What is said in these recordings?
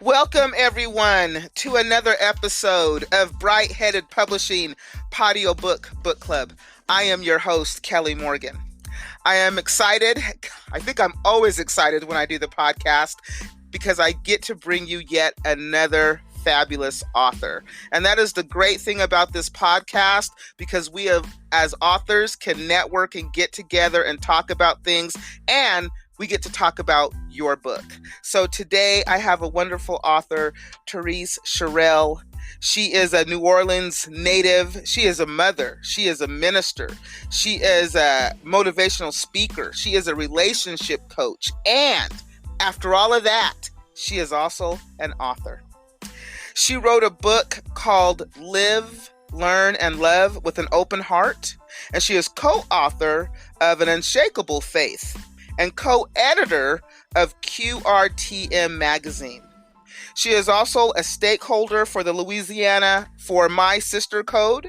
Welcome, everyone, to another episode of Bright Headed Publishing Patio Book Club. I am your host, Kelly Morgan. I am excited. I think I'm always excited when I do the podcast because I get to bring you yet another fabulous author. And that is the great thing about this podcast, because we as authors can network and get together and talk about things, and we get to talk about your book. So today I have a wonderful author, Teriece Cherell. She is a New Orleans native. She is a mother. She is a minister. She is a motivational speaker. She is a relationship coach. And after all of that, she is also an author. She wrote a book called Live, Learn, and Love with an Open Heart. And she is co-author of an Unshakable Faith and co-editor of QRTM Magazine. She is also a stakeholder for the Louisiana for My SistahCode,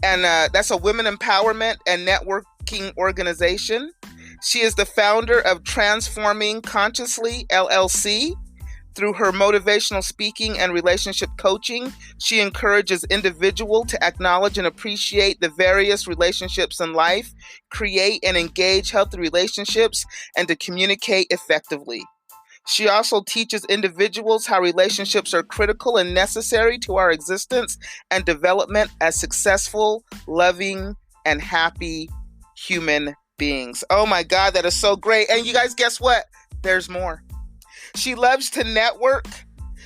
and that's a women empowerment and networking organization. She is the founder of Transforming Consciously LLC. Through her motivational speaking and relationship coaching, she encourages individuals to acknowledge and appreciate the various relationships in life, create and engage healthy relationships, and to communicate effectively. She also teaches individuals how relationships are critical and necessary to our existence and development as successful, loving, and happy human beings. Oh my God, that is so great. And you guys, guess what? There's more. She loves to network.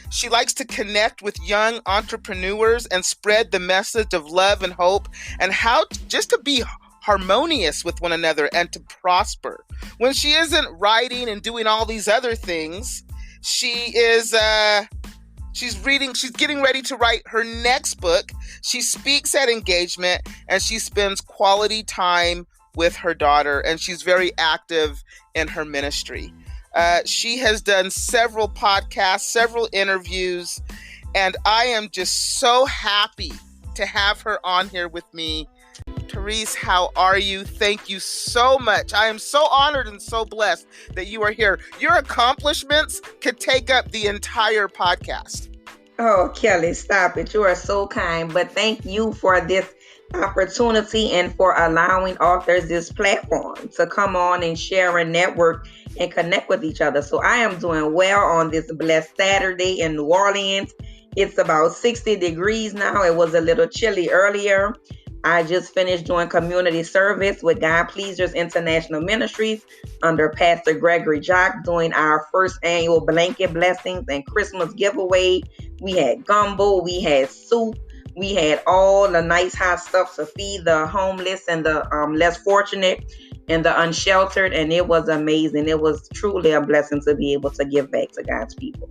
She likes to connect with young entrepreneurs and spread the message of love and hope and how just to be harmonious with one another and to prosper. When she isn't writing and doing all these other things, she's getting ready to write her next book. She speaks at engagement and she spends quality time with her daughter, and she's very active in her ministry. She has done several podcasts, several interviews, and I am just so happy to have her on here with me. Teriece, how are you? Thank you so much. I am so honored and so blessed that you are here. Your accomplishments could take up the entire podcast. Oh, Kelly, stop it. You are so kind. But thank you for this opportunity and for allowing authors this platform to come on and share and network and connect with each other. So I am doing well on this blessed Saturday in New Orleans. It's about 60 degrees now. It was a little chilly earlier. I just finished doing community service with God Pleasers International Ministries under Pastor Gregory Jock, doing our first annual blanket blessings and Christmas giveaway. We had gumbo, we had soup, we had all the nice hot stuff to feed the homeless and the less fortunate and the unsheltered, and it was amazing. It was truly a blessing to be able to give back to God's people.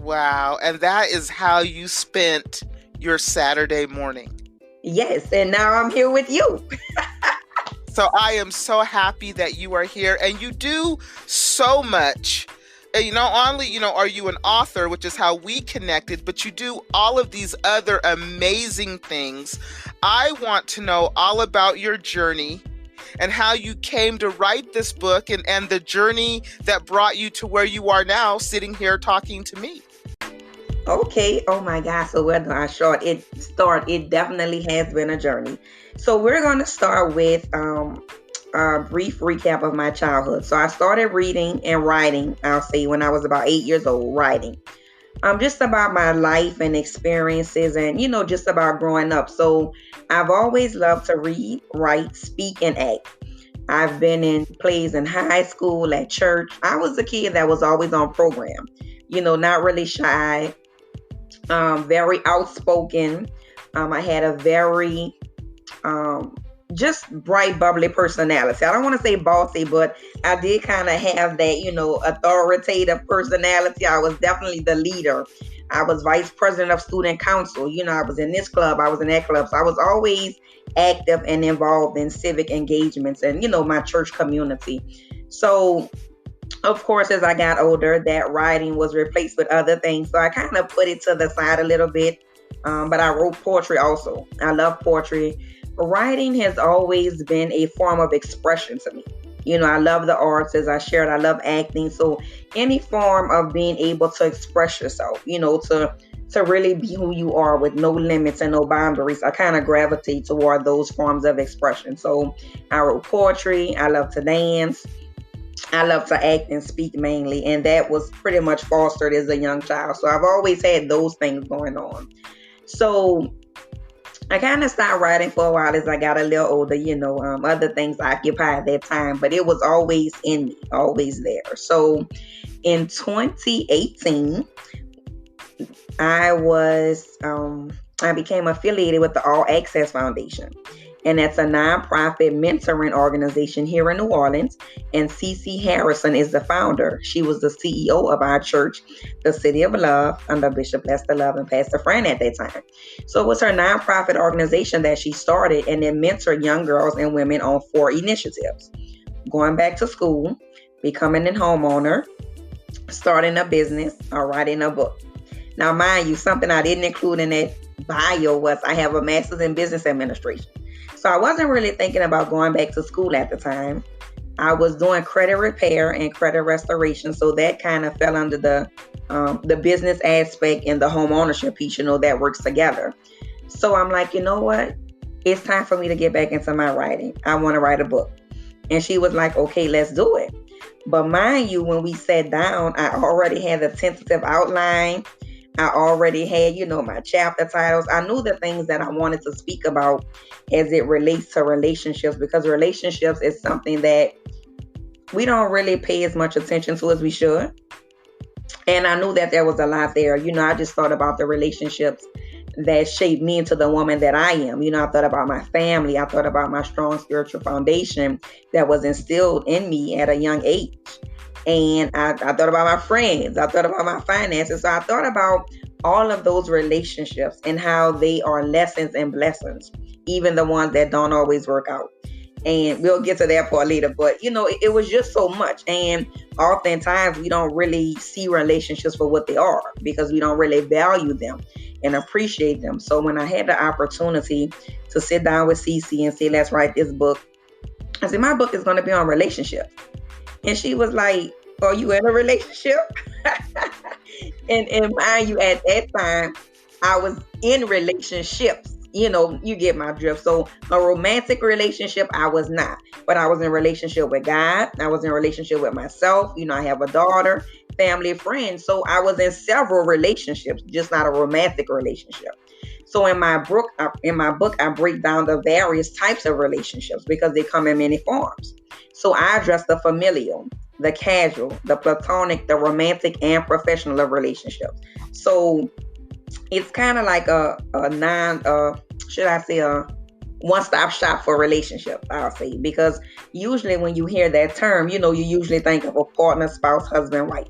Wow, and that is how you spent your Saturday morning. Yes, and now I'm here with you. So I am so happy that you are here, and you do so much. And not only, are you an author, which is how we connected, but you do all of these other amazing things. I want to know all about your journey and how you came to write this book and the journey that brought you to where you are now, sitting here talking to me. Okay. Oh my God. So where do I start? It definitely has been a journey. So we're going to start with a brief recap of my childhood. So I started reading and writing, I'll say, when I was about 8 years old, writing. Just about my life and experiences and, just about growing up. So I've always loved to read, write, speak, and act. I've been in plays in high school, at church. I was a kid that was always on program, not really shy, very outspoken. I had a very just bright, bubbly personality. I don't want to say bossy, but I did kind of have that, authoritative personality. I was definitely the leader. I was vice president of student council. I was in this club, I was in that club. So I was always active and involved in civic engagements and, my church community. So, of course, as I got older, that writing was replaced with other things. So I kind of put it to the side a little bit. But I wrote poetry also. I love poetry. Writing has always been a form of expression to me. I love the arts, as I shared. I love acting. So any form of being able to express yourself, to really be who you are with no limits and no boundaries, I kind of gravitate toward those forms of expression. So I wrote poetry. I love to dance. I love to act and speak mainly. And that was pretty much fostered as a young child. So I've always had those things going on. So I kind of stopped writing for a while as I got a little older, other things occupied that time, but it was always in me, always there. So in 2018, I became affiliated with the All Access Foundation. And that's a nonprofit mentoring organization here in New Orleans. And CC Harrison is the founder. She was the CEO of our church, the City of Love, under Bishop Lester Love and Pastor Fran at that time. So it was her nonprofit organization that she started, and then mentored young girls and women on 4 initiatives: going back to school, becoming a homeowner, starting a business, or writing a book. Now, mind you, something I didn't include in that bio was I have a master's in business administration. So I wasn't really thinking about going back to school at the time. I was doing credit repair and credit restoration. So that kind of fell under the business aspect and the home ownership piece, that works together. So I'm like, you know what? It's time for me to get back into my writing. I want to write a book. And she was like, okay, let's do it. But mind you, when we sat down, I already had a tentative outline. I already had, my chapter titles. I knew the things that I wanted to speak about as it relates to relationships, because relationships is something that we don't really pay as much attention to as we should. And I knew that there was a lot there. I just thought about the relationships that shaped me into the woman that I am. I thought about my family. I thought about my strong spiritual foundation that was instilled in me at a young age. And I thought about my friends. I thought about my finances. So I thought about all of those relationships and how they are lessons and blessings, even the ones that don't always work out. And we'll get to that part later. But, it was just so much. And oftentimes we don't really see relationships for what they are, because we don't really value them and appreciate them. So when I had the opportunity to sit down with Cece and say, let's write this book, I said, my book is going to be on relationships. And she was like, are you in a relationship? and mind you, at that time, I was in relationships. You get my drift. So a romantic relationship, I was not. But I was in a relationship with God. I was in a relationship with myself. I have a daughter, family, friends. So I was in several relationships, just not a romantic relationship. So in my book, I break down the various types of relationships because they come in many forms. So I address the familial, the casual, the platonic, the romantic, and professional of relationships. So it's kind of like a one-stop shop for relationship, I'll say, because usually when you hear that term, you usually think of a partner, spouse, husband, wife.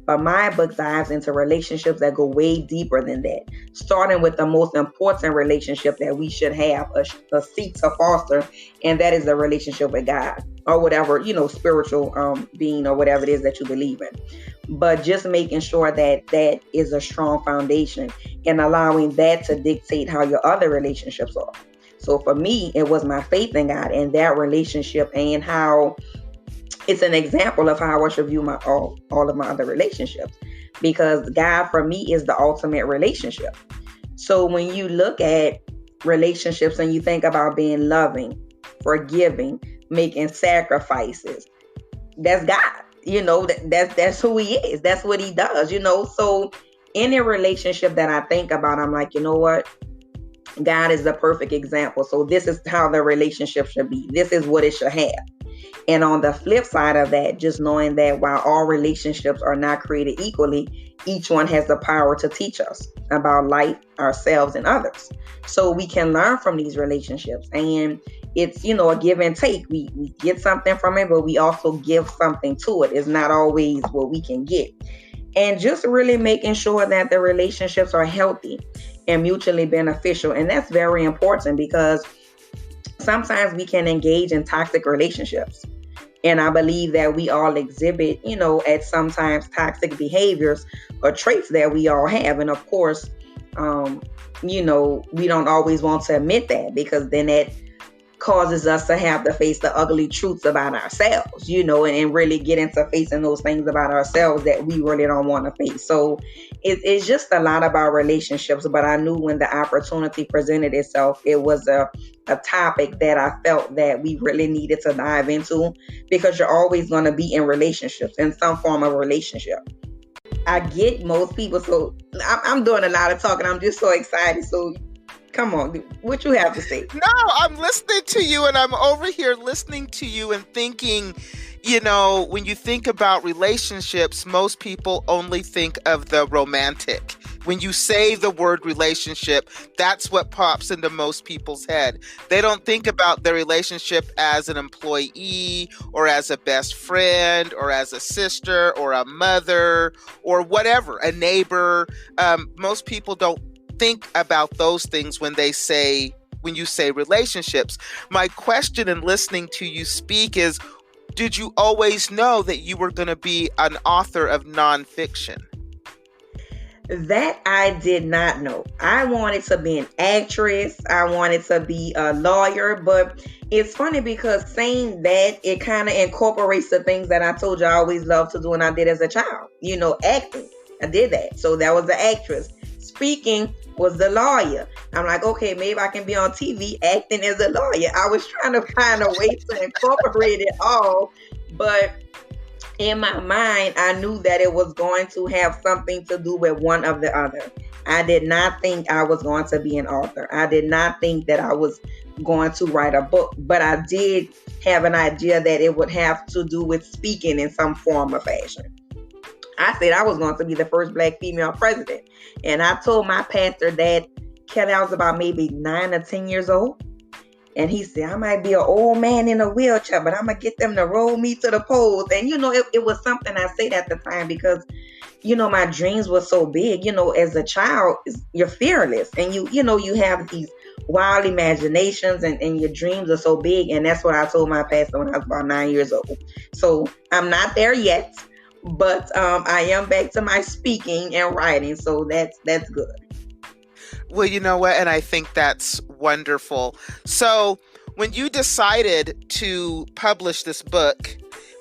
But my book dives into relationships that go way deeper than that, starting with the most important relationship that we should have a seek to foster, and that is the relationship with God, or whatever, spiritual being, or whatever it is that you believe in. But just making sure that that is a strong foundation and allowing that to dictate how your other relationships are. So for me, it was my faith in God and that relationship, and how it's an example of how I should view all of my other relationships, because God for me is the ultimate relationship. So when you look at relationships and you think about being loving, forgiving, making sacrifices, that's God. That's who He is. That's what He does. So any relationship that I think about, I'm like, you know what? God is the perfect example. So this is how the relationship should be. This is what it should have. And on the flip side of that, just knowing that while all relationships are not created equally, each one has the power to teach us about life, ourselves, and others. So we can learn from these relationships. And it's, a give and take. We get something from it, but we also give something to it. It's not always what we can get. And just really making sure that the relationships are healthy and mutually beneficial. And that's very important, because sometimes we can engage in toxic relationships. And I believe that we all exhibit, at sometimes toxic behaviors or traits that we all have. And of course, we don't always want to admit that, because then that causes us to have to face the ugly truths about ourselves, and really get into facing those things about ourselves that we really don't want to face. So it's just a lot about relationships. But I knew when the opportunity presented itself, it was a topic that I felt that we really needed to dive into, because you're always going to be in relationships, in some form of relationship. I get most people, so I'm doing a lot of talking. I'm just so excited. So come on, what you have to say? No, I'm listening to you, and I'm over here listening to you and thinking, when you think about relationships, most people only think of the romantic. When you say the word relationship, that's what pops into most people's head. They don't think about their relationship as an employee or as a best friend or as a sister or a mother or whatever, a neighbor. Most people don't think about those things when you say relationships. My question in listening to you speak is, did you always know that you were going to be an author of nonfiction? That I did not know. I wanted to be an actress. I wanted to be a lawyer. But it's funny because saying that, it kind of incorporates the things that I told you I always loved to do and I did as a child. Acting. I did that. So that was the actress. Speaking was the lawyer. I'm like, okay, maybe I can be on TV acting as a lawyer. I was trying to find a way to incorporate it all, but in my mind, I knew that it was going to have something to do with one of the other. I did not think I was going to be an author. I did not think that I was going to write a book, but I did have an idea that it would have to do with speaking in some form or fashion. I said I was going to be the first Black female president. And I told my pastor that, Kelly, I was about maybe 9 or 10 years old. And he said, I might be an old man in a wheelchair, but I'm going to get them to roll me to the polls. And, it was something I said at the time because, my dreams were so big. As a child, you're fearless. And, you have these wild imaginations and your dreams are so big. And that's what I told my pastor when I was about 9 years old. So I'm not there yet. But I am back to my speaking and writing, so that's good. Well, you know what? And I think that's wonderful. So when you decided to publish this book,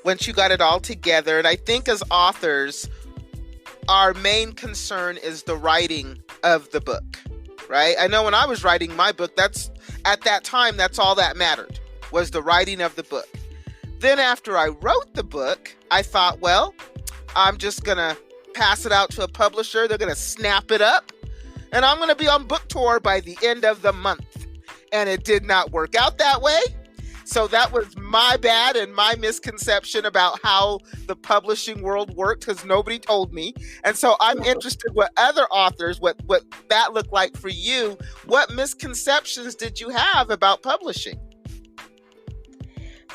once you got it all together, and I think as authors, our main concern is the writing of the book, right? I know when I was writing my book, at that time, that's all that mattered, was the writing of the book. Then after I wrote the book, I thought, well, I'm just going to pass it out to a publisher. They're going to snap it up. And I'm going to be on book tour by the end of the month. And it did not work out that way. So that was my bad and my misconception about how the publishing world worked, because nobody told me. And so I'm interested what other authors, what that looked like for you. What misconceptions did you have about publishing?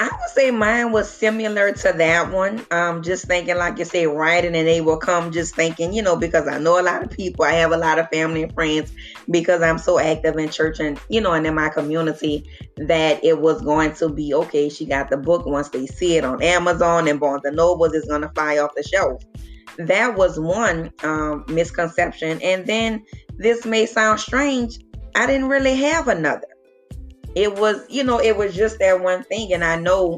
I would say mine was similar to that one. Just thinking, like you say, writing, and they will come just thinking, because I know a lot of people, I have a lot of family and friends, because I'm so active in church and, and in my community, that it was going to be, okay, she got the book. Once they see it on Amazon and Barnes & Noble, it's going to fly off the shelf. That was one misconception. And then, this may sound strange, I didn't really have another. It was, it was just that one thing. And I know,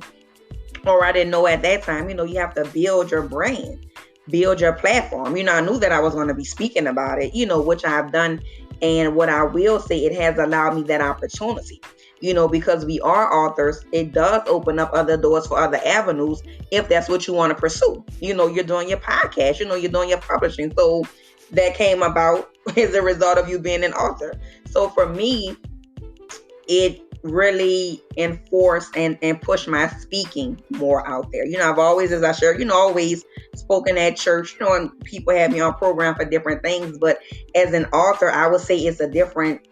or I didn't know at that time, you have to build your brand, build your platform. I knew that I was going to be speaking about it, which I've done. And what I will say, it has allowed me that opportunity, because we are authors. It does open up other doors for other avenues if that's what you want to pursue. You're doing your podcast, you're doing your publishing. So that came about as a result of you being an author. So for me, it really enforced and pushed my speaking more out there. I've always, as I shared, always spoken at church, and people have me on program for different things. But as an author, I would say it's a different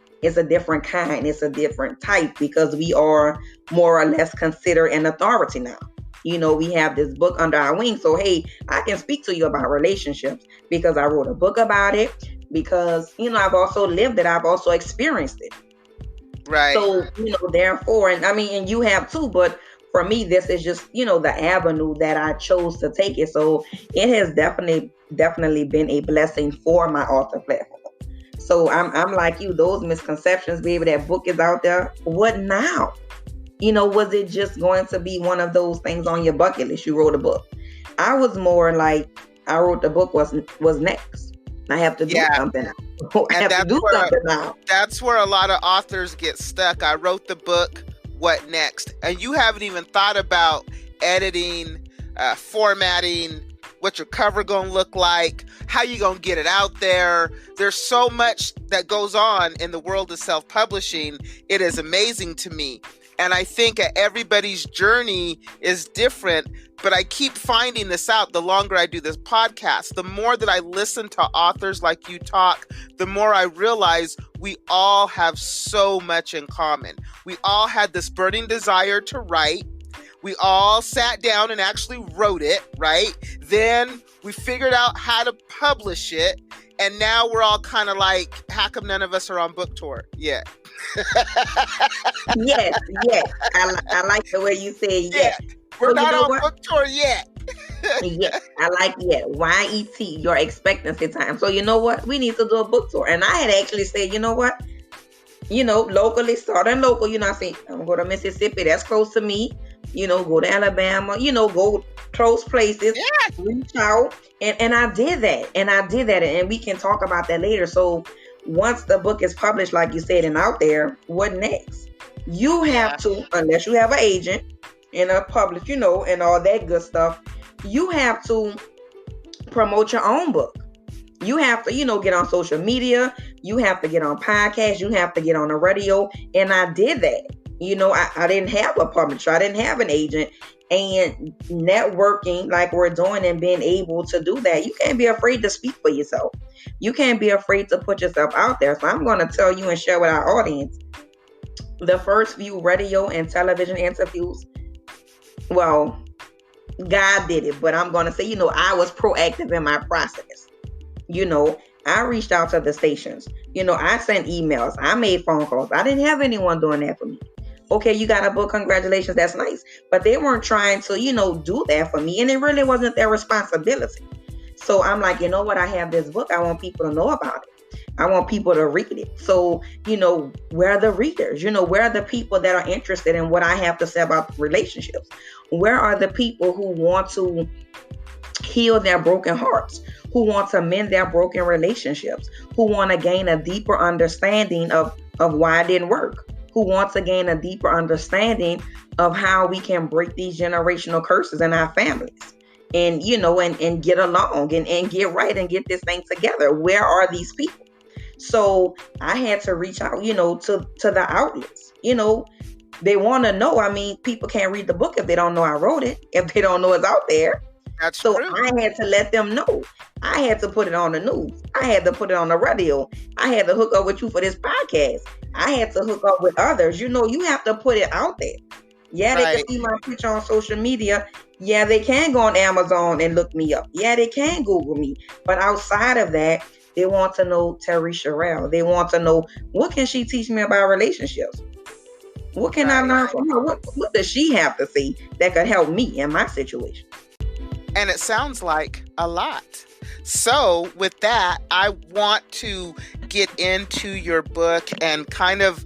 kind. It's a different type, because we are more or less considered an authority now. We have this book under our wing. So, hey, I can speak to you about relationships because I wrote a book about it, because, I've also lived it. I've also experienced it. Right. So, therefore, and you have too, but for me, this is just, the avenue that I chose to take it. So it has definitely been a blessing for my author platform. So I'm like you, those misconceptions, baby, that book is out there. What now? Was it just going to be one of those things on your bucket list? You wrote a book. I was more like, I wrote the book was next. I have to do something now. I have to do something now. That's where a lot of authors get stuck. I wrote the book, what next? And you haven't even thought about editing, formatting, what your cover gonna look like, how you gonna get it out there. There's so much that goes on in the world of self-publishing. It is amazing to me. And I think everybody's journey is different, but I keep finding this out the longer I do this podcast. The more that I listen to authors like you talk, the more I realize we all have so much in common. We all had this burning desire to write. We all sat down and actually wrote it, right? Then we figured out how to publish it. And now we're all kind of like, how come none of us are on book tour yet? Yes. I like the way you say yet. We're not on book tour yet. Yeah, I like YET, your expectancy time. So you know what? We need to do a book tour. And I had actually said, you know what? Locally, starting local, I say, I'm going to Mississippi. That's close to me. Go to Alabama, go close places, reach out. And I did that. And we can talk about that later. So once the book is published, like you said, and out there, what next? You have to, unless you have an agent and a publish, and all that good stuff, you have to promote your own book. You have to, get on social media. You have to get on podcasts. You have to get on the radio. And I did that. I didn't have a publisher. I didn't have an agent. And networking like we're doing and being able to do that, you can't be afraid to speak for yourself. You can't be afraid to put yourself out there. So I'm going to tell you and share with our audience, the first few radio and television interviews, well, God did it. But I'm going to say, I was proactive in my process. I reached out to the stations. I sent emails. I made phone calls. I didn't have anyone doing that for me. Okay, you got a book. Congratulations. That's nice. But they weren't trying to, do that for me. And it really wasn't their responsibility. So I'm like, you know what? I have this book. I want people to know about it. I want people to read it. So, where are the readers? Where are the people that are interested in what I have to say about relationships? Where are the people who want to heal their broken hearts, who want to mend their broken relationships, who want to gain a deeper understanding of why it didn't work, who want to gain a deeper understanding of how we can break these generational curses in our families and, and get along and get right and get this thing together. Where are these people? So I had to reach out, to the outlets. They want to know. I mean, people can't read the book if they don't know I wrote it, if they don't know it's out there. That's so true. I had to let them know. I had to put it on the news. I had to put it on the radio. I had to hook up with you for this podcast. I had to hook up with others. You have to put it out there. Yeah, they can see my picture on social media. Yeah, they can go on Amazon and look me up. Yeah, they can Google me. But outside of that, they want to know Teriece Cherell. They want to know, what can she teach me about relationships? What can I learn from her? What does she have to say that could help me in my situation? And it sounds like a lot. So with that, I want to get into your book and kind of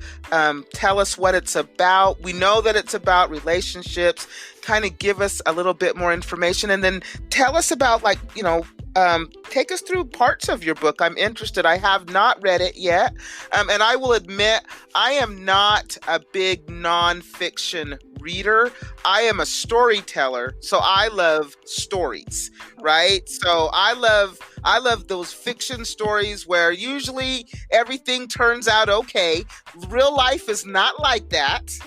tell us what it's about. We know that it's about relationships. Kind of give us a little bit more information and then tell us about take us through parts of your book. I'm interested. I have not read it yet. And I will admit, I am not a big nonfiction reader. I am a storyteller. So I love stories, right? So I love those fiction stories where usually everything turns out okay. Real life is not like that.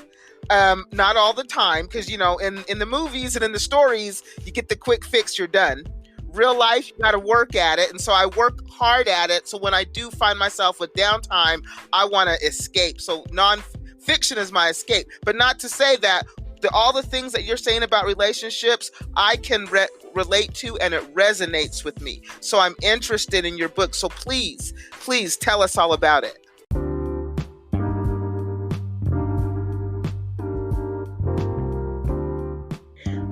Not all the time, because, in the movies and in the stories, you get the quick fix, you're done. Real life, you got to work at it. And so I work hard at it. So when I do find myself with downtime, I want to escape. So nonfiction is my escape. But not to say that all the things that you're saying about relationships, I can relate to and it resonates with me. So I'm interested in your book. So please tell us all about it.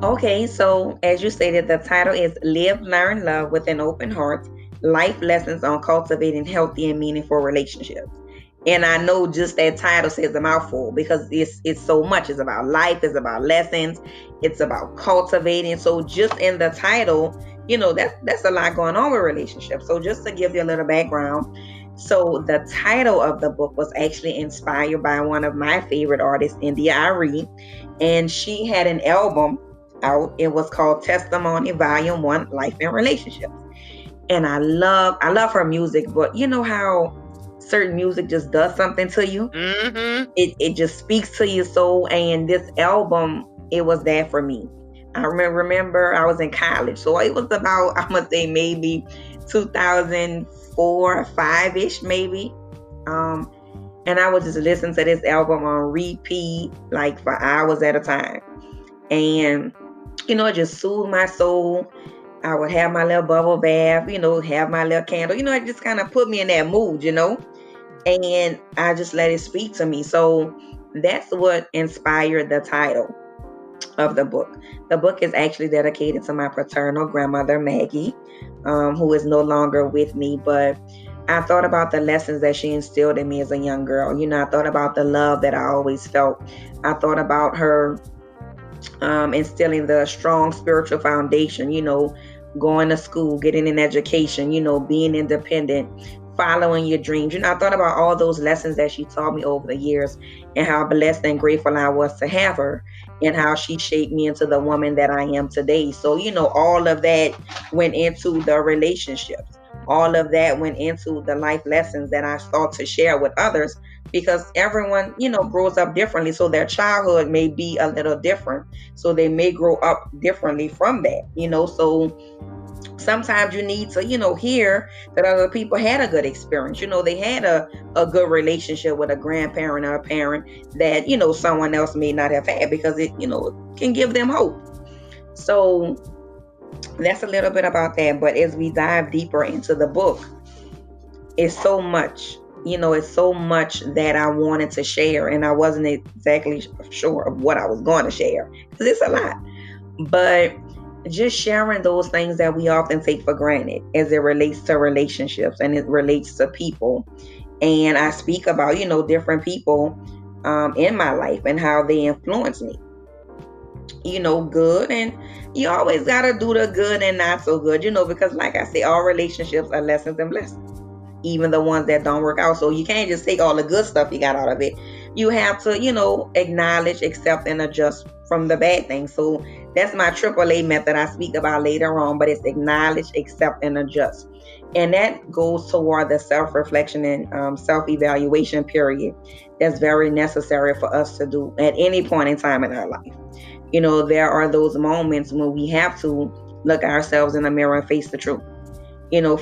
Okay, so as you stated, the title is Live, Learn, Love with an Open Heart, Life Lessons on Cultivating Healthy and Meaningful Relationships. And I know just that title says a mouthful because it's so much. It's about life, it's about lessons, it's about cultivating. So just in the title, that's a lot going on with relationships. So just to give you a little background, so the title of the book was actually inspired by one of my favorite artists, India Arie, and she had an album out. It was called Testimony Volume 1, Life and Relationships. And I love her music, but you know how certain music just does something to you? Mm-hmm. It just speaks to your soul. And this album, it was that for me. I remember I was in college, so it was about, I'm gonna say maybe 2004, 5-ish maybe. And I would just listen to this album on repeat, like for hours at a time. And it just soothed my soul. I would have my little bubble bath, have my little candle, it just kind of put me in that mood, and I just let it speak to me. So that's what inspired the title of the book. The book is actually dedicated to my paternal grandmother, Maggie, who is no longer with me, but I thought about the lessons that she instilled in me as a young girl. I thought about the love that I always felt. I thought about her instilling the strong spiritual foundation, going to school, getting an education, being independent, following your dreams. I thought about all those lessons that she taught me over the years and how blessed and grateful I was to have her and how she shaped me into the woman that I am today. So, all of that went into the relationships. All of that went into the life lessons that I thought to share with others, because everyone, grows up differently. So their childhood may be a little different. So they may grow up differently from that, so sometimes you need to, hear that other people had a good experience. They had a good relationship with a grandparent or a parent that, someone else may not have had, because it, can give them hope. So that's a little bit about that. But as we dive deeper into the book, it's so much, it's so much that I wanted to share, and I wasn't exactly sure of what I was going to share, because it's a lot. But just sharing those things that we often take for granted as it relates to relationships and it relates to people. And I speak about, different people in my life and how they influence me. Good, and you always got to do the good and not so good, because like I say, all relationships are lessons and blessings, even the ones that don't work out. So you can't just take all the good stuff you got out of it. You have to, acknowledge, accept, and adjust from the bad things. So that's my AAA method I speak about later on, but it's acknowledge, accept, and adjust. And that goes toward the self-reflection and self-evaluation period that's very necessary for us to do at any point in time in our life. There are those moments when we have to look ourselves in the mirror and face the truth.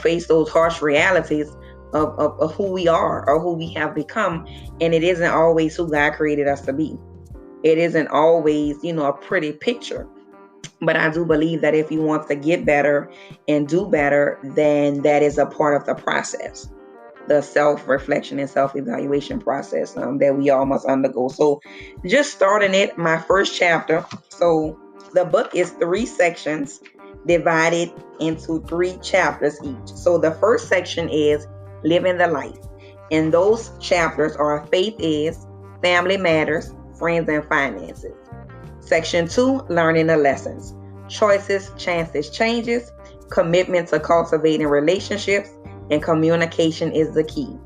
Face those harsh realities of who we are or who we have become. And it isn't always who God created us to be. It isn't always, a pretty picture. But I do believe that if you want to get better and do better, then that is a part of the process, the self-reflection and self-evaluation process that we all must undergo. So just starting it, my first chapter. So the book is 3 sections divided into 3 chapters each. So the first section is living the life. And those chapters are faith is, family matters, friends and finances. Section 2, learning the lessons, choices, chances, changes, commitment to cultivating relationships, and communication is the key.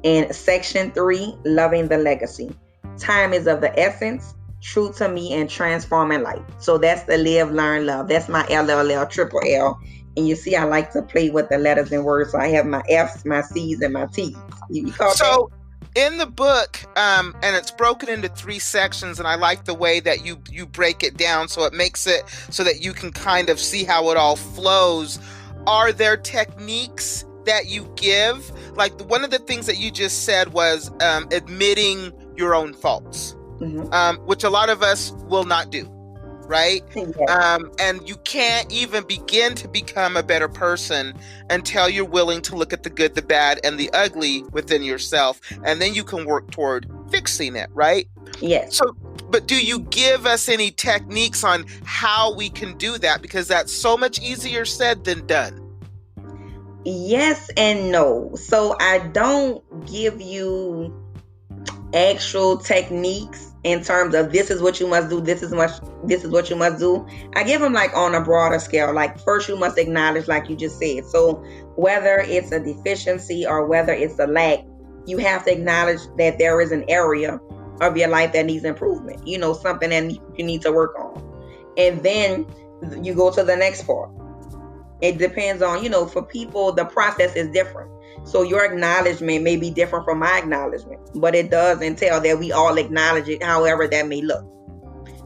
And section 3, loving the legacy, time is of the essence, true to me, and transforming life. So that's the live, learn, love. That's my LLL, triple L. And you see, I like to play with the letters and words. So I have my F's, my C's, and my T's. You call so that? In the book, and it's broken into 3 sections, and I like the way that you break it down, so it makes it so that you can kind of see how it all flows. Are there techniques that you give? Like one of the things that you just said was admitting your own faults, which a lot of us will not do. Right? Yeah. And you can't even begin to become a better person until you're willing to look at the good, the bad, and the ugly within yourself. And then you can work toward fixing it, right? Yes. So, but do you give us any techniques on how we can do that? Because that's so much easier said than done. Yes and no. So I don't give you actual techniques in terms of this is what you must do, this is what you must do. I give them like on a broader scale. Like first you must acknowledge, like you just said. So whether it's a deficiency or whether it's a lack, you have to acknowledge that there is an area of your life that needs improvement, something that you need to work on. And then you go to the next part. It depends on, for people, the process is different. So your acknowledgement may be different from my acknowledgement, but it does entail that we all acknowledge it, however that may look.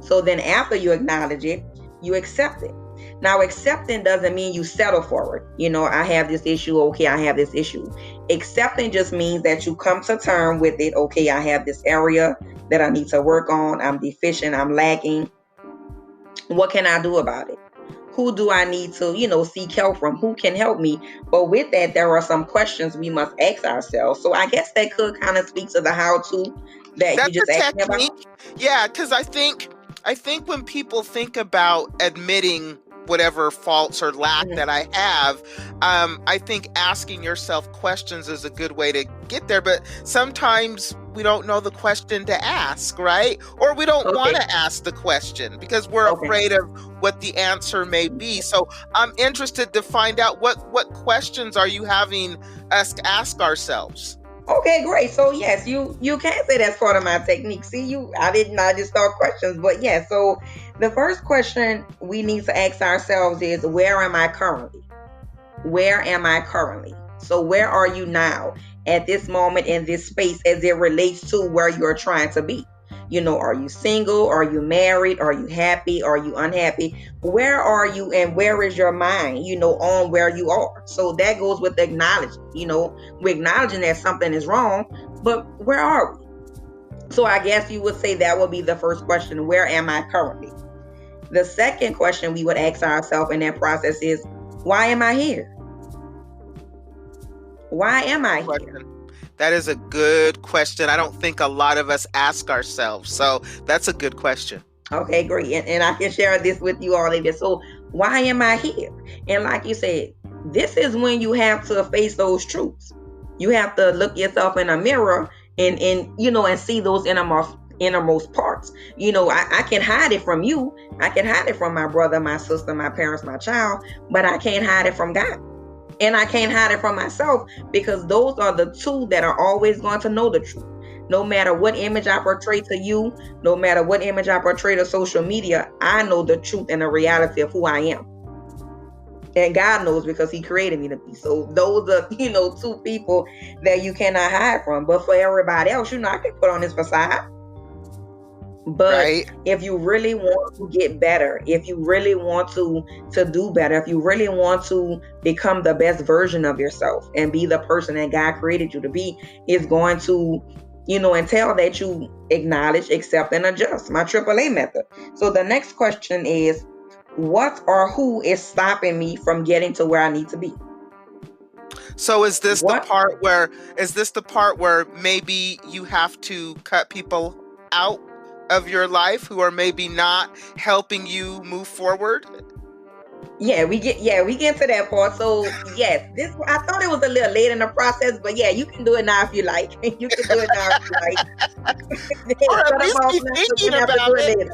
So then after you acknowledge it, you accept it. Now, accepting doesn't mean you settle for it. I have this issue. Okay, I have this issue. Accepting just means that you come to terms with it. Okay, I have this area that I need to work on. I'm deficient. I'm lacking. What can I do about it? Who do I need to, seek help from? Who can help me? But with that, there are some questions we must ask ourselves. So I guess that could kind of speak to the how-to that That's you just asked me about. Yeah, because I think when people think about admitting whatever faults or lack that I have, I think asking yourself questions is a good way to get there. But sometimes we don't know the question to ask, right? Or we don't want to ask the question because we're afraid of what the answer may be. So I'm interested to find out what questions are you having us ask ourselves? Okay, great. So yes, you can say that's part of my technique. See, I just start questions, but yeah. So the first question we need to ask ourselves is, where am I currently? Where am I currently? So where are you now at this moment in this space as it relates to where you're trying to be? Are you single? Are you married? Are you happy? Are you unhappy? Where are you and where is your mind, on where you are? So that goes with acknowledging, we're acknowledging that something is wrong, but where are we? So I guess you would say that would be the first question. Where am I currently? The second question we would ask ourselves in that process is, why am I here? Why am I here? That is a good question. I don't think a lot of us ask ourselves. So that's a good question. Okay, great. And I can share this with you all later. So why am I here? And like you said, this is when you have to face those truths. You have to look yourself in a mirror and see those innermost parts. I can hide it from you. I can hide it from my brother, my sister, my parents, my child, but I can't hide it from God. And I can't hide it from myself, because those are the two that are always going to know the truth. No matter what image I portray to you, no matter what image I portray to social media, I know the truth and the reality of who I am. And God knows, because he created me to be. So those are, two people that you cannot hide from. But for everybody else, I can put on this facade. But if you really want to get better, if you really want to do better, if you really want to become the best version of yourself and be the person that God created you to be, it's going to, entail that you acknowledge, accept, and adjust. My AAA method. So the next question is, what or who is stopping me from getting to where I need to be? So is this the part where maybe you have to cut people out of your life who are maybe not helping you move forward? Yeah, we get to that part. So yes, I thought it was a little late in the process, but yeah, you can do it now if you like. You can do it now if you like. Or at least be thinking about it.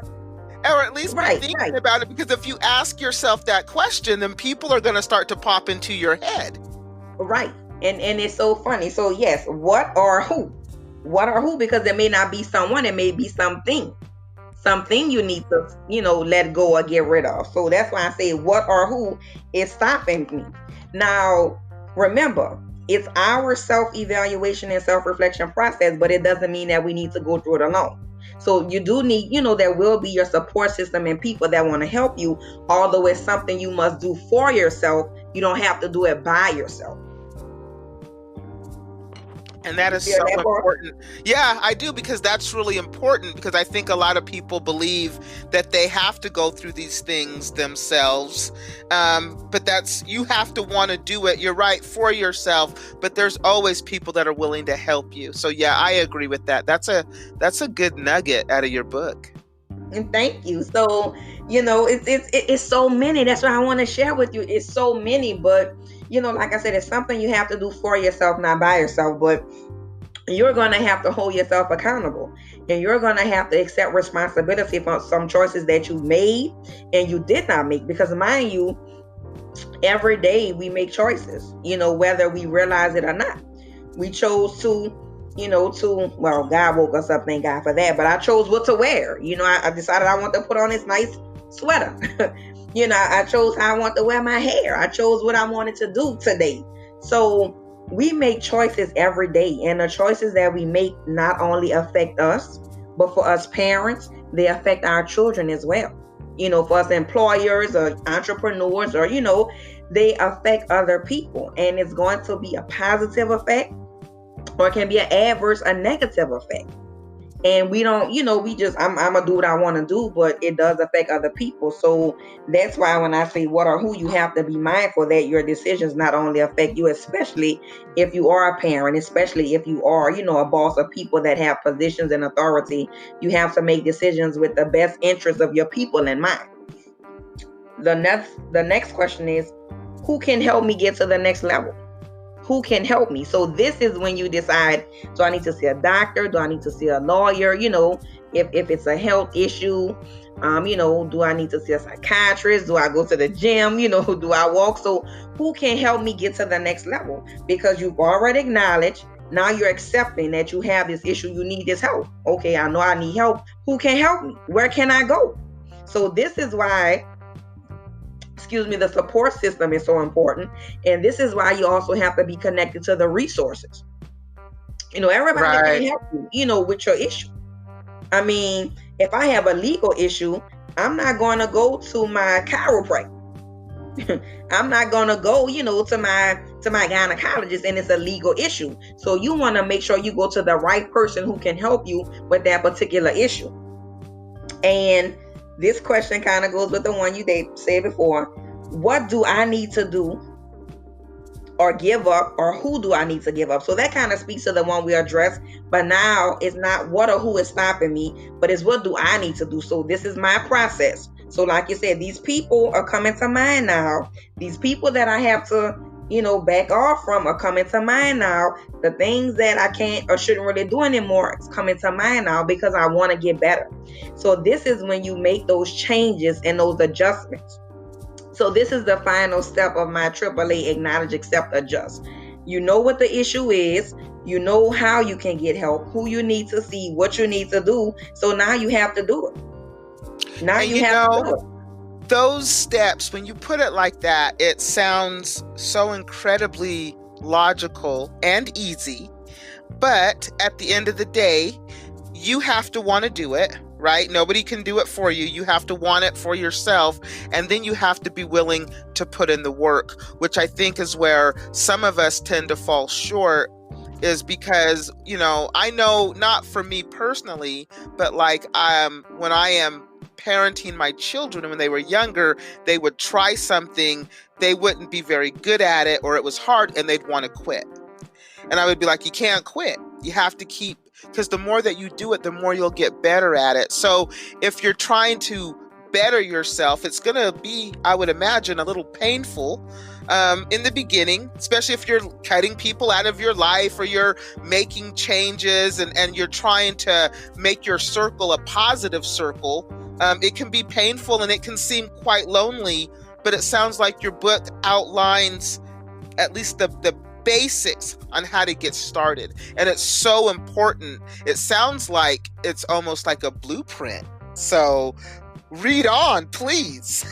Or at least be thinking about it, because if you ask yourself that question, then people are going to start to pop into your head. Right. And it's so funny. So yes, what or who? What or who? Because it may not be someone, it may be something you need to, let go or get rid of. So that's why I say what or who is stopping me. Now, remember, it's our self-evaluation and self-reflection process, but it doesn't mean that we need to go through it alone. So you do need, there will be your support system and people that want to help you, although it's something you must do for yourself. You don't have to do it by yourself. And that is so important. Yeah, I do, because that's really important, because I think a lot of people believe that they have to go through these things themselves. But you have to want to do it. You're right, for yourself, but there's always people that are willing to help you. So yeah, I agree with that. That's a good nugget out of your book. And thank you. So, it's so many. That's what I want to share with you. It's so many, but like I said, it's something you have to do for yourself, not by yourself. But you're going to have to hold yourself accountable, and you're going to have to accept responsibility for some choices that you made and you did not make. Because mind you, every day we make choices, whether we realize it or not. We chose well, God woke us up, thank God for that. But I chose what to wear. I decided I want to put on this nice sweater. I chose how I want to wear my hair. I chose what I wanted to do today. So we make choices every day, and the choices that we make not only affect us, but for us parents, they affect our children as well. For us employers or entrepreneurs, or they affect other people, and it's going to be a positive effect, or it can be an adverse, a negative effect. And we don't, I'm gonna do what I want to do, but it does affect other people. So that's why when I say what or who, you have to be mindful that your decisions not only affect you, especially if you are a parent, especially if you are, a boss of people that have positions and authority. You have to make decisions with the best interest of your people in mind. The next question is, who can help me get to the next level? Who can help me? So this is when you decide, do I need to see a doctor? Do I need to see a lawyer? If it's a health issue, do I need to see a psychiatrist? Do I go to the gym? Do I walk? So who can help me get to the next level? Because you've already acknowledged, now you're accepting that you have this issue, you need this help. Okay, I know I need help. Who can help me? Where can I go? So this is why, the support system is so important. And this is why you also have to be connected to the resources. Everybody Right. can help you, with your issue. I mean, if I have a legal issue, I'm not going to go to my chiropractor. I'm not going to go, to my gynecologist, and it's a legal issue. So you want to make sure you go to the right person who can help you with that particular issue. And this question kind of goes with the one you said before. What do I need to do or give up, or who do I need to give up? So that kind of speaks to the one we addressed. But now it's not what or who is stopping me, but it's what do I need to do? So this is my process. So like you said, these people are coming to mind now. These people that I have to, back off from are coming to mind now. The things that I can't or shouldn't really do anymore is coming to mind now because I want to get better. So this is when you make those changes and those adjustments. So this is the final step of my AAA acknowledge, accept, adjust. You know what the issue is. You know how you can get help, who you need to see, what you need to do. So now you have to do it. Now you have to do it. Those steps, when you put it like that, it sounds so incredibly logical and easy. But at the end of the day, you have to want to do it, right? Nobody can do it for you. You have to want it for yourself. And then you have to be willing to put in the work, which I think is where some of us tend to fall short, is because, I know, not for me personally, but like when I am parenting my children, when they were younger, they would try something, they wouldn't be very good at it, or it was hard, and they'd want to quit. And I would be like, you can't quit. You have to keep, because the more that you do it, the more you'll get better at it. So if you're trying to better yourself, it's going to be, I would imagine, a little painful in the beginning, especially if you're cutting people out of your life, or you're making changes and you're trying to make your circle a positive circle. It can be painful and it can seem quite lonely, but it sounds like your book outlines at least the basics on how to get started. And it's so important. It sounds like it's almost like a blueprint. So read on, please.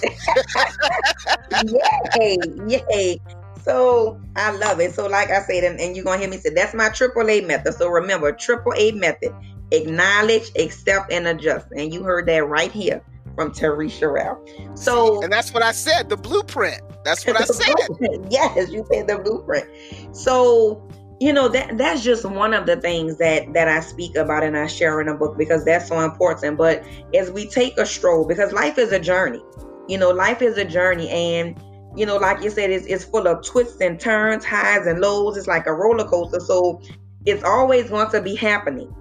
Yay. So I love it. So like I said, and you're going to hear me say, that's my AAA method. So remember, AAA method: acknowledge, accept, and adjust. And you heard that right here from Teriece Cherell. So, and that's what I said, the blueprint. That's what I said. Yes, you said the blueprint. So, that's just one of the things that I speak about and I share in a book, because that's so important. But as we take a stroll, because life is a journey, life is a journey. And, like you said, it's full of twists and turns, highs and lows. It's like a roller coaster. So it's always going to be happening,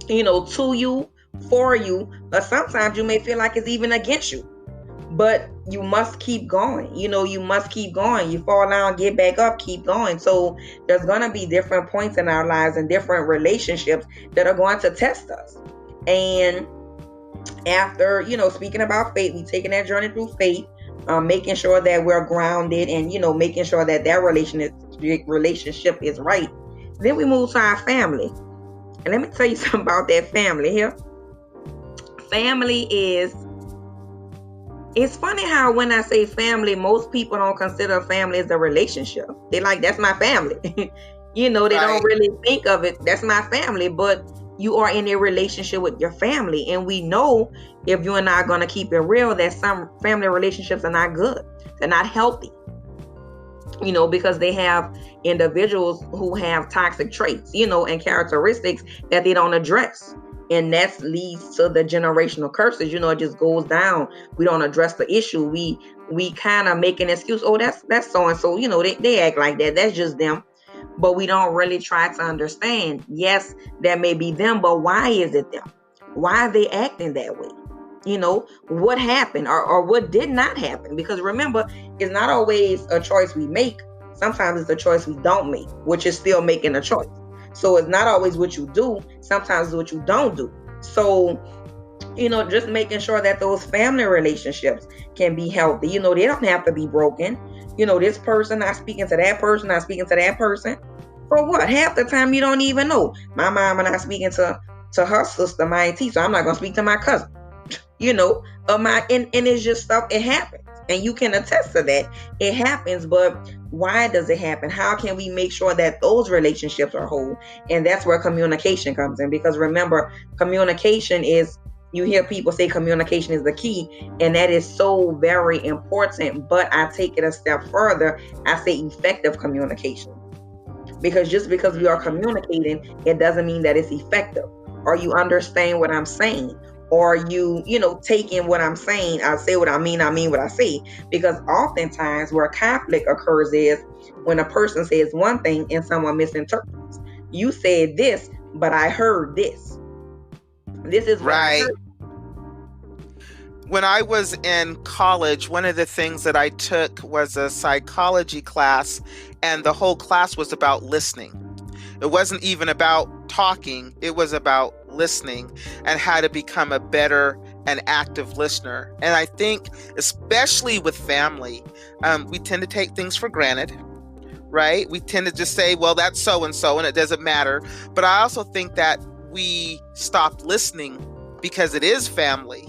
to you for you, or sometimes you may feel like it's even against you. But you must keep going. You must keep going. You fall down, get back up, keep going. So there's going to be different points in our lives and different relationships that are going to test us. And after, speaking about faith, we taking that journey through faith, making sure that we're grounded and, making sure that relationship is right. Then we move to our family. And let me tell you something about that family here. Family it's funny how when I say family, most people don't consider family as a relationship. They like, that's my family. They right. Don't really think of it. That's my family, but you are in a relationship with your family. And we know, if you and I are going to keep it real, that some family relationships are not good. They're not healthy, because they have individuals who have toxic traits, and characteristics that they don't address. And that leads to the generational curses. It just goes down. We don't address the issue. We kind of make an excuse. Oh, that's so-and-so. They act like that. That's just them. But we don't really try to understand. Yes, that may be them, but why is it them? Why are they acting that way? What happened or what did not happen? Because remember, it's not always a choice we make. Sometimes it's a choice we don't make, which is still making a choice. So it's not always what you do. Sometimes it's what you don't do. So, just making sure that those family relationships can be healthy. They don't have to be broken. This person not speaking to that person, not speaking to that person. For what? Half the time you don't even know. My mom and I speaking to her sister, my auntie, so I'm not going to speak to my cousin. And it's just stuff, it happens. And you can attest to that. It happens, but why does it happen? How can we make sure that those relationships are whole? And that's where communication comes in. Because remember, communication is, you hear people say communication is the key, and that is so very important. But I take it a step further. I say effective communication. Because just because we are communicating, it doesn't mean that it's effective. Or you understand what I'm saying. Or you taking what I'm saying. I say what I mean what I say. Because oftentimes where conflict occurs is when a person says one thing and someone misinterprets. You said this, but I heard this. This is right. When I was in college, one of the things that I took was a psychology class, and the whole class was about listening. It wasn't even about talking. It was about listening and how to become a better and active listener. And I think, especially with family, we tend to take things for granted, right? We tend to just say, well, that's so-and-so, and it doesn't matter. But I also think that we stopped listening because it is family.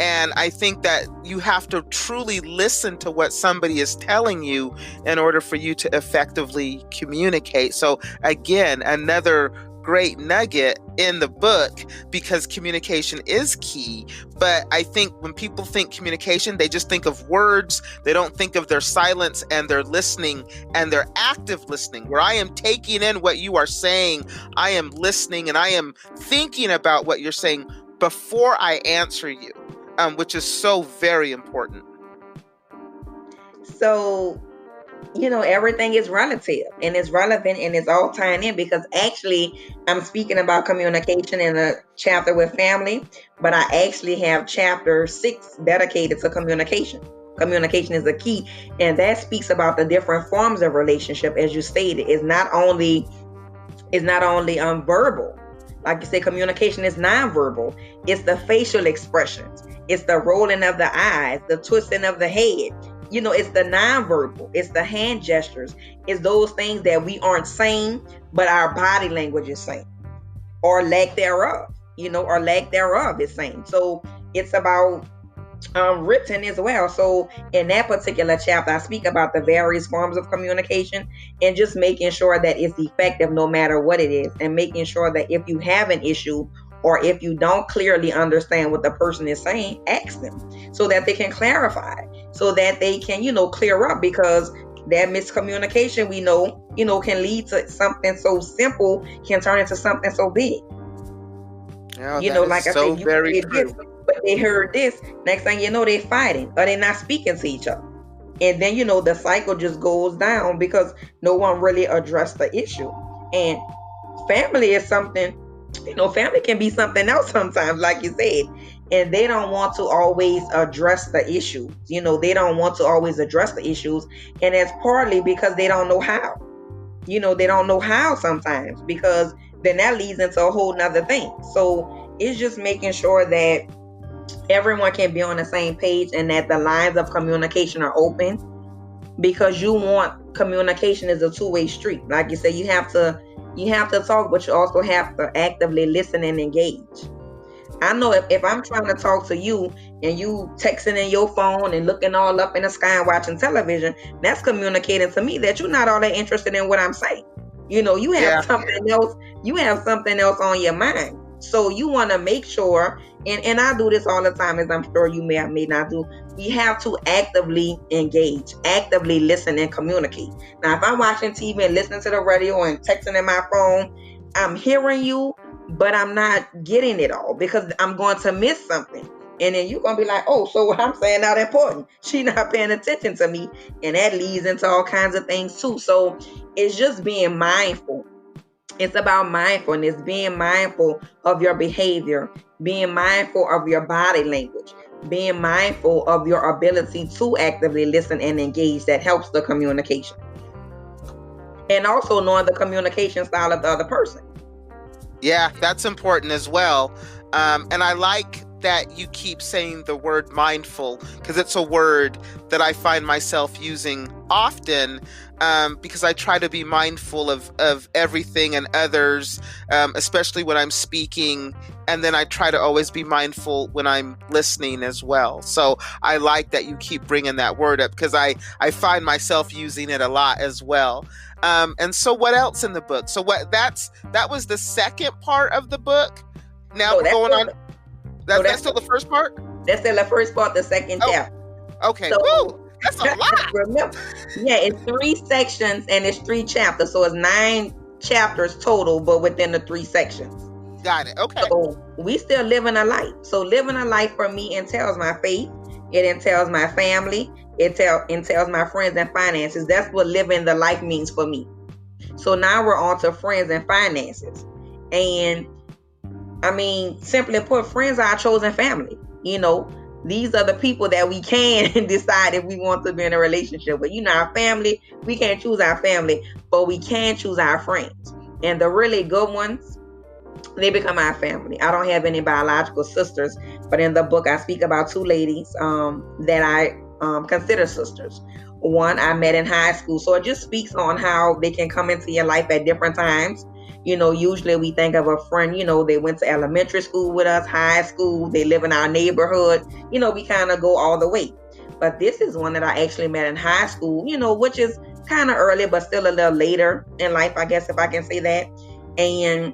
And I think that you have to truly listen to what somebody is telling you in order for you to effectively communicate. So again, another great nugget in the book, because communication is key. But I think when people think communication, they just think of words. They don't think of their silence and their listening and their active listening, where I am taking in what you are saying. I am listening and I am thinking about what you're saying before I answer you, which is so very important. So, everything is relative and it's relevant and it's all tying in, because actually I'm speaking about communication in a chapter with family, but I actually have chapter 6 dedicated to communication. Communication is the key, and that speaks about the different forms of relationship. As you stated, it's not only verbal. Like you say, communication is nonverbal. It's the facial expressions. It's the rolling of the eyes, the twisting of the head. It's the nonverbal. It's the hand gestures. It's those things that we aren't saying, but our body language is saying, or lack thereof. Or lack thereof is saying. So it's about written as well. So in that particular chapter, I speak about the various forms of communication and just making sure that it's effective no matter what it is, and making sure that if you have an issue or if you don't clearly understand what the person is saying, ask them so that they can clarify, so that they can, clear up, because that miscommunication, we know, can lead to something so simple can turn into something so big. Yeah, like I said, you very true. This, but they heard this. Next thing you know, they're fighting or they're not speaking to each other. And then, the cycle just goes down because no one really addressed the issue. And family is something family can be something else sometimes, like you said, and they don't want to always address the issues. They don't want to always address the issues, and it's partly because they don't know how. They don't know how sometimes, because then that leads into a whole nother thing. So it's just making sure that everyone can be on the same page and that the lines of communication are open, because you want communication is a two-way street. Like you said, you have to talk, but you also have to actively listen and engage. I know if I'm trying to talk to you and you texting in your phone and looking all up in the sky and watching television, that's communicating to me that you're not all that interested in what I'm saying. You have something else. You have something else on your mind. So you want to make sure, and I do this all the time, as I'm sure you may or may not do. We have to actively engage, actively listen and communicate. Now, if I'm watching TV and listening to the radio and texting in my phone, I'm hearing you, but I'm not getting it all, because I'm going to miss something. And then you're going to be like, oh, so what I'm saying not important. She's not paying attention to me. And that leads into all kinds of things too. So it's just being mindful. It's about mindfulness, being mindful of your behavior, being mindful of your body language, being mindful of your ability to actively listen and engage. That helps the communication. And also knowing the communication style of the other person. Yeah, that's important as well. And I like that you keep saying the word mindful, because it's a word that I find myself using often, because I try to be mindful of everything and others, especially when I'm speaking. And then I try to always be mindful when I'm listening as well. So I like that you keep bringing that word up, because I find myself using it a lot as well. And so what else in the book? So that was the second part of the book. Now we're going on. That's still the first part? That's still the first part, the second chapter. Okay. So, woo, that's a lot. Remember, it's 3 sections and it's 3 chapters. So it's 9 chapters total, but within the 3 sections. Got it. Okay. So we still living a life. So living a life for me entails my faith. It entails my family. It entails my friends and finances. That's what living the life means for me. So now we're on to friends and finances. And I mean, simply put, friends are our chosen family. These are the people that we can decide if we want to be in a relationship with. Our family, we can't choose our family, but we can choose our friends. And the really good ones, they become our family. I don't have any biological sisters, but in the book, I speak about 2 ladies that I consider sisters. One I met in high school. So it just speaks on how they can come into your life at different times. Usually we think of a friend, they went to elementary school with us, high school, they live in our neighborhood. We kind of go all the way. But this is one that I actually met in high school, which is kind of early, but still a little later in life, I guess, if I can say that. And,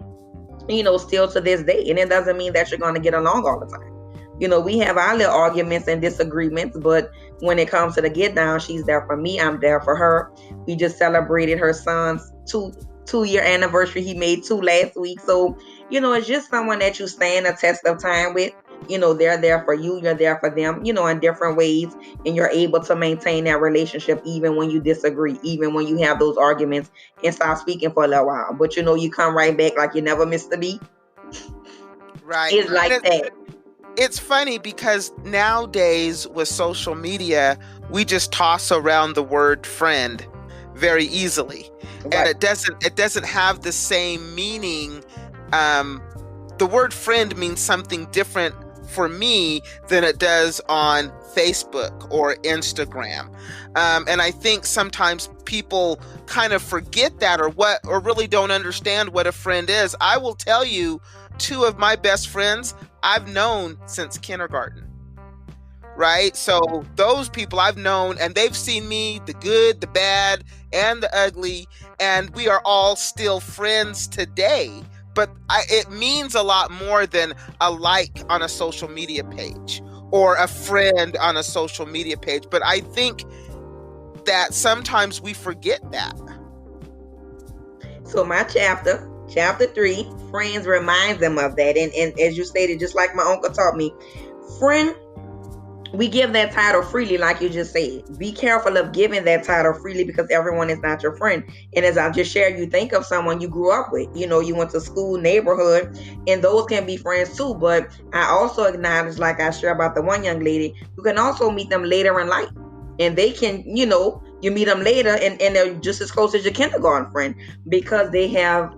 still to this day. And it doesn't mean that you're going to get along all the time. We have our little arguments and disagreements, but when it comes to the get down, she's there for me. I'm there for her. We just celebrated her son's 2-year anniversary. He made 2 last week. So, it's just someone that you stand a test of time with. They're there for you. You're there for them, in different ways. And you're able to maintain that relationship even when you disagree, even when you have those arguments and stop speaking for a little while. But, you come right back like you never missed a beat. Right. It's like that. It's funny because nowadays with social media, we just toss around the word friend very easily. Right. And it doesn't have the same meaning. The word friend means something different for me than it does on Facebook or Instagram. And I think sometimes people kind of forget that or really don't understand what a friend is. I will tell you, 2 of my best friends I've known since kindergarten. Right? So those people I've known, and they've seen me, the good, the bad, and the ugly, and we are all still friends today. But it means a lot more than a like on a social media page or a friend on a social media page. But I think that sometimes we forget that. So my chapter 3, friends, reminds them of that. And as you stated, just like my uncle taught me, friend we give that title freely, like you just said. Be careful of giving that title freely, because everyone is not your friend. And as I just shared, you think of someone you grew up with, you went to school, neighborhood, and those can be friends too. But I also acknowledge, like I share about the one young lady, you can also meet them later in life, and they can, you meet them later, and they're just as close as your kindergarten friend, because they have,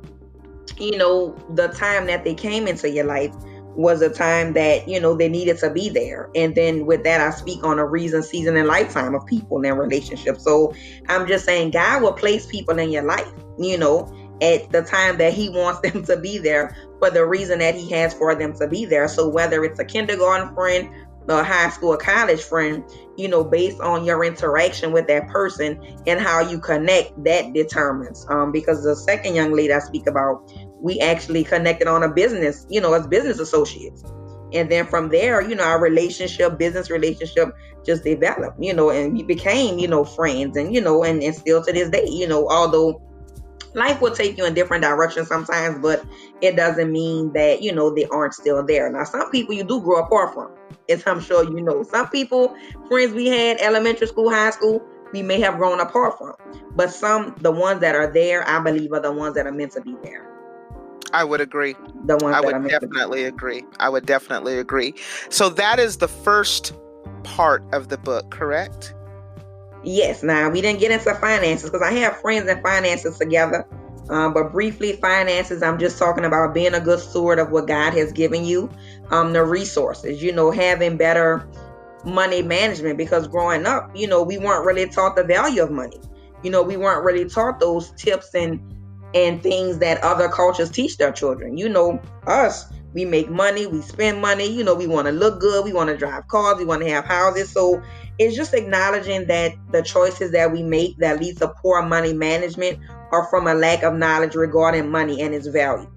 the time that they came into your life was a time that they needed to be there. And then with that, I speak on a reason, season, and lifetime of people and relationships. So I'm just saying, God will place people in your life at the time that he wants them to be there, for the reason that he has for them to be there. So whether it's a kindergarten friend, a high school or college friend, based on your interaction with that person and how you connect, that determines. Because the second young lady I speak about, we actually connected on a business, as business associates. And then from there, our business relationship just developed, and we became, friends, and, and still to this day, although life will take you in different directions sometimes, but it doesn't mean that, they aren't still there. Now, some people you do grow apart from, as I'm sure you know. Some people, friends we had elementary school, high school, we may have grown apart from. But the ones that are there, I believe, are the ones that are meant to be there. I would agree. I would definitely agree. So that is the first part of the book, correct? Yes. Now, we didn't get into finances because I have friends in finances together. But briefly, finances, I'm just talking about being a good steward of what God has given you, the resources, having better money management, because growing up, we weren't really taught the value of money. We weren't really taught those tips and things that other cultures teach their children. Us, we make money, we spend money, we want to look good, we want to drive cars, we want to have houses. So it's just acknowledging that the choices that we make that lead to poor money management are from a lack of knowledge regarding money and its value.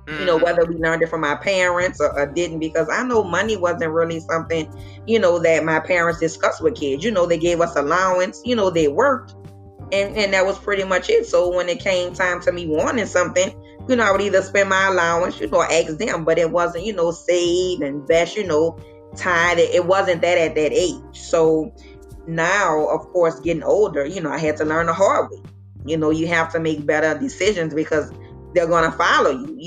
Whether we learned it from our parents or didn't, because I know money wasn't really something, that my parents discussed with kids. They gave us allowance, they worked, and that was pretty much it. So when it came time to me wanting something, I would either spend my allowance, or ask them, but it wasn't, save, invest, tied. It wasn't that at that age. So now, of course, getting older, I had to learn the hard way. You have to make better decisions because they're going to follow you.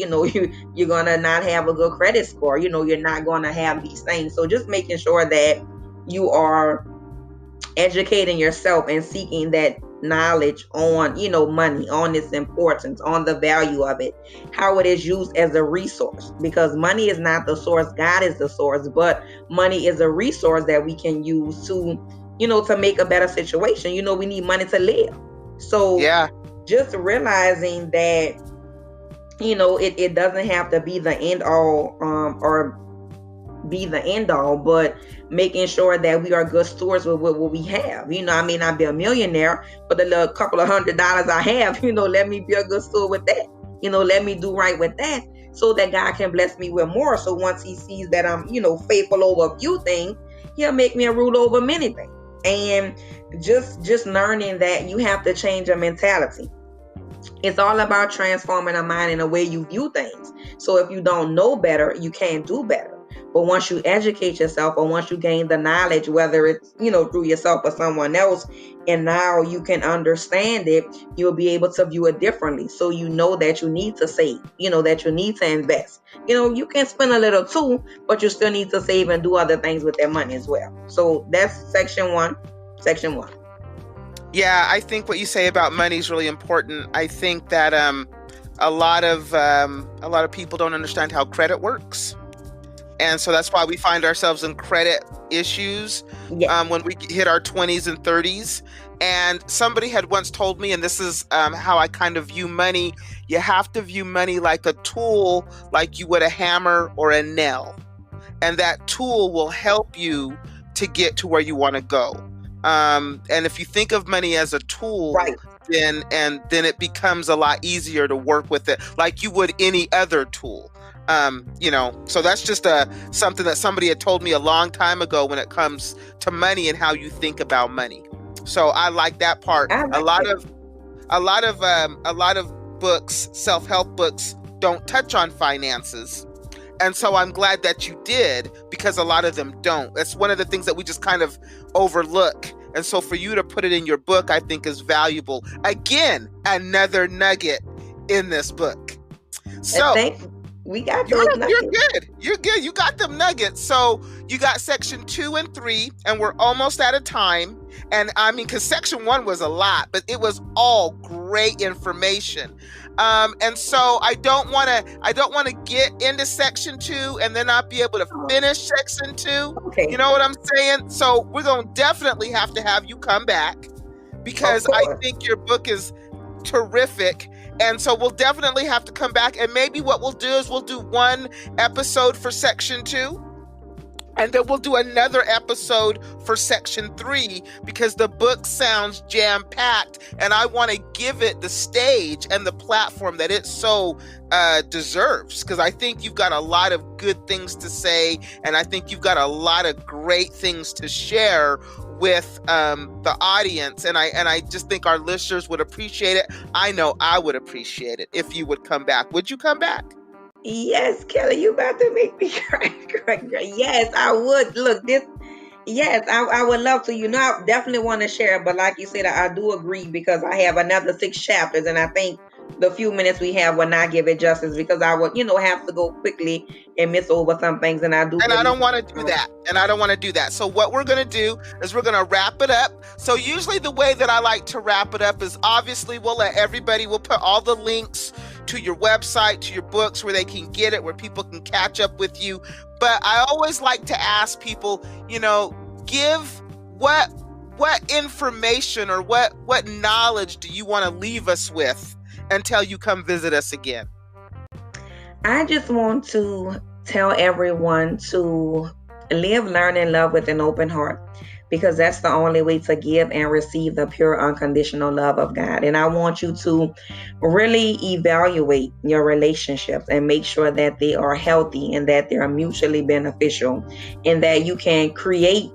You're going to not have a good credit score. You're not going to have these things. So just making sure that you are educating yourself and seeking that knowledge on, money, on its importance, on the value of it, how it is used as a resource, because money is not the source. God is the source, but money is a resource that we can use to, to make a better situation. We need money to live. So yeah, just realizing that, it doesn't have to be the end all, or be the end all, but making sure that we are good stewards with what we have. I may not be a millionaire, but the little couple of $100 I have, let me be a good steward with that. Let me do right with that, so that God can bless me with more. So once he sees that I'm, faithful over a few things, he'll make me a ruler over many things. And just learning that you have to change your mentality. It's all about transforming a mind in the way you view things. So if you don't know better, you can't do better. But once you educate yourself, or once you gain the knowledge, whether it's, through yourself or someone else, and now you can understand it, you'll be able to view it differently. So that you need to save, that you need to invest. You can spend a little too, but you still need to save and do other things with that money as well. So that's section one. Yeah, I think what you say about money is really important. I think that a lot of people don't understand how credit works. And so that's why we find ourselves in credit issues when we hit our 20s and 30s. And somebody had once told me, and this is how I kind of view money, you have to view money like a tool, like you would a hammer or a nail. And that tool will help you to get to where you want to go. And if you think of money as a tool, right, then it becomes a lot easier to work with it like you would any other tool. So that's just something that somebody had told me a long time ago when it comes to money and how you think about money. So I like that part. A lot of books, self-help books, don't touch on finances. And so I'm glad that you did, because a lot of them don't. That's one of the things that we just kind of overlook. And so for you to put it in your book, I think is valuable. Again, another nugget in this book. So we got those nuggets. You're good. You got them nuggets. So you got section 2 and 3, and we're almost out of time. And I mean, because section 1 was a lot, but it was all great information. And so I don't want to get into section 2 and then not be able to finish section 2. Okay. You know what I'm saying? So we're going to definitely have to have you come back, because I think your book is terrific. And so we'll definitely have to come back, and maybe what we'll do is we'll do one episode for section 2, and then we'll do another episode for section 3, because the book sounds jam-packed, and I want to give it the stage and the platform that it so deserves, because I think you've got a lot of good things to say, and I think you've got a lot of great things to share with the audience, and I just think our listeners would appreciate it. I know I would appreciate it if you would come back. Would you come back? Yes, Kelly, you about to make me cry. Yes, I would. Look, yes, I would love to. You know, I definitely want to share, but like you said, I do agree, because I have another 6 chapters, and I think the few minutes we have will not give it justice, because I would, have to go quickly and miss over some things, and I don't want to do that. So what we're going to do is we're going to wrap it up. So usually the way that I like to wrap it up is, obviously we'll put all the links to your website, to your books, where they can get it, where people can catch up with you. But I always like to ask people, give what information or what knowledge do you want to leave us with until you come visit us again? I just want to tell everyone to live, learn, and love with an open heart, because that's the only way to give and receive the pure, unconditional love of God. And I want you to really evaluate your relationships and make sure that they are healthy and that they are mutually beneficial, and that you can create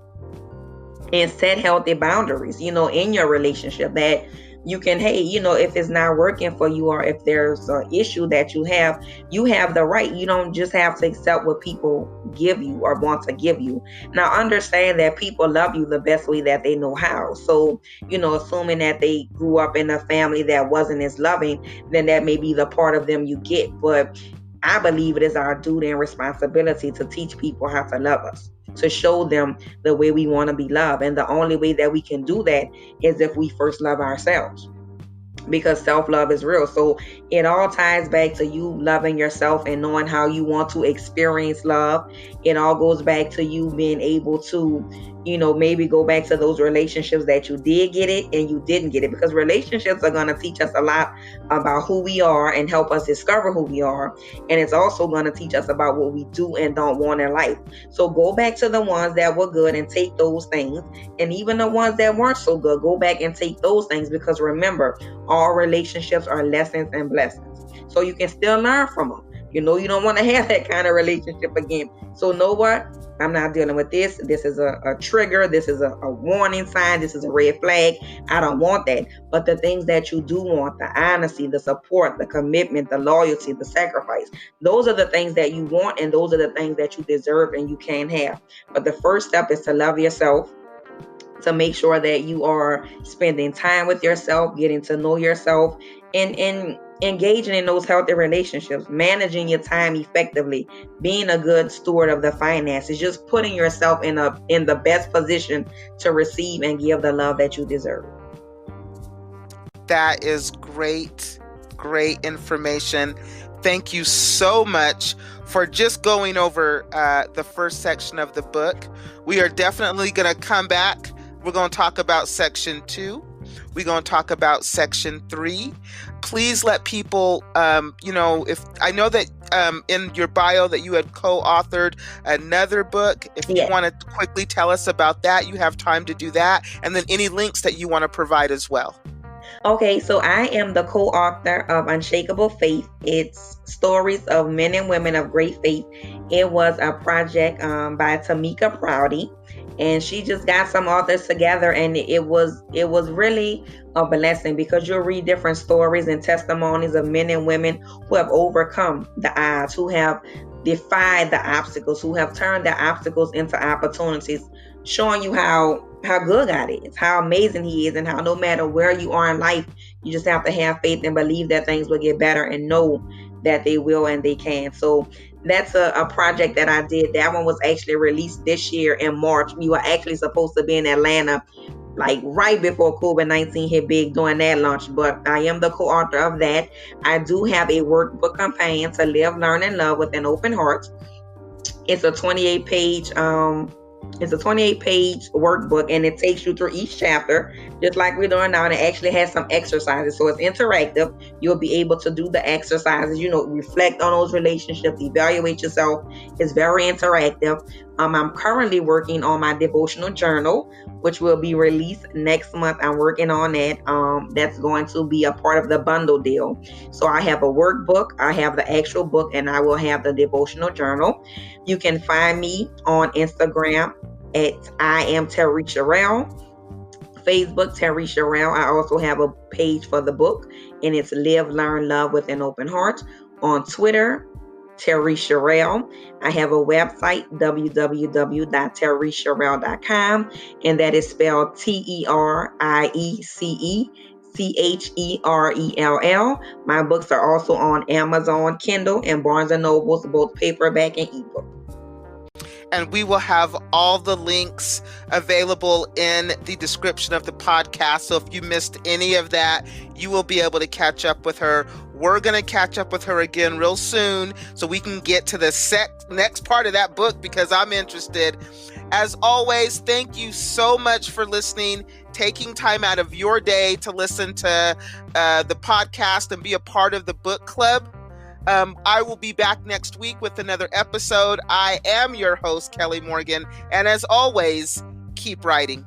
and set healthy boundaries, in your relationship, that you can, if it's not working for you, or if there's an issue that you have the right. You don't just have to accept what people give you or want to give you. Now, understand that people love you the best way that they know how. So, assuming that they grew up in a family that wasn't as loving, then that may be the part of them you get. But I believe it is our duty and responsibility to teach people how to love us, to show them the way we want to be loved. And the only way that we can do that is if we first love ourselves, because self-love is real. So it all ties back to you loving yourself and knowing how you want to experience love. It all goes back to you being able to, maybe go back to those relationships that you did get it and you didn't get it, because relationships are going to teach us a lot about who we are and help us discover who we are. And it's also going to teach us about what we do and don't want in life. So go back to the ones that were good and take those things. And even the ones that weren't so good, go back and take those things, because remember, all relationships are lessons and blessings. So you can still learn from them. You don't want to have that kind of relationship again. So know what? I'm not dealing with this. This is a trigger. This is a warning sign. This is a red flag. I don't want that. But the things that you do want, the honesty, the support, the commitment, the loyalty, the sacrifice, those are the things that you want, and those are the things that you deserve and you can have. But the first step is to love yourself, to make sure that you are spending time with yourself, getting to know yourself, and engaging in those healthy relationships, managing your time effectively, being a good steward of the finances, just putting yourself in the best position to receive and give the love that you deserve. That is great information. Thank you so much for just going over the first section of the book. We are definitely going to come back. We're going to talk about section 2. We're going to talk about section 3. Please let people, if I know that in your bio that you had co-authored another book. If you want to quickly tell us about that, you have time to do that. And then any links that you want to provide as well. Okay, so I am the co-author of Unshakable Faith. It's stories of men and women of great faith. It was a project by Tamika Prouty, and she just got some authors together, and it was really a blessing, because you'll read different stories and testimonies of men and women who have overcome the odds, who have defied the obstacles, who have turned the obstacles into opportunities, showing you how good God is, how amazing He is, and how no matter where you are in life, you just have to have faith and believe that things will get better and know that they will and they can. So that's a project that I did. That one was actually released this year in March. We were actually supposed to be in Atlanta like right before COVID-19 hit big doing that launch, but I am the co-author of that. I do have a workbook companion to live, learn, and love with an open heart. It's a 28 page workbook, and it takes you through each chapter just like we're doing now, and it actually has some exercises, so it's interactive. You'll be able to do the exercises, reflect on those relationships, evaluate yourself. It's very interactive. I'm currently working on my devotional journal, which will be released next month. I'm working on that. That's going to be a part of the bundle deal. So I have a workbook, I have the actual book, and I will have the devotional journal. You can find me on Instagram at I am Teriece Cherell, Facebook Teriece Cherell. I also have a page for the book, and it's Live, Learn, Love with an Open Heart. On Twitter, Teriece Cherell. I have a website, www.teriececherell.com, and that is spelled TERIECECHERELL. My books are also on Amazon, Kindle, and Barnes & Nobles, both paperback and ebook. And we will have all the links available in the description of the podcast. So if you missed any of that, you will be able to catch up with her. We're going to catch up with her again real soon so we can get to the next part of that book, because I'm interested. As always, thank you so much for listening, taking time out of your day to listen to the podcast and be a part of the book club. I will be back next week with another episode. I am your host, Kelly Morgan. And as always, keep writing.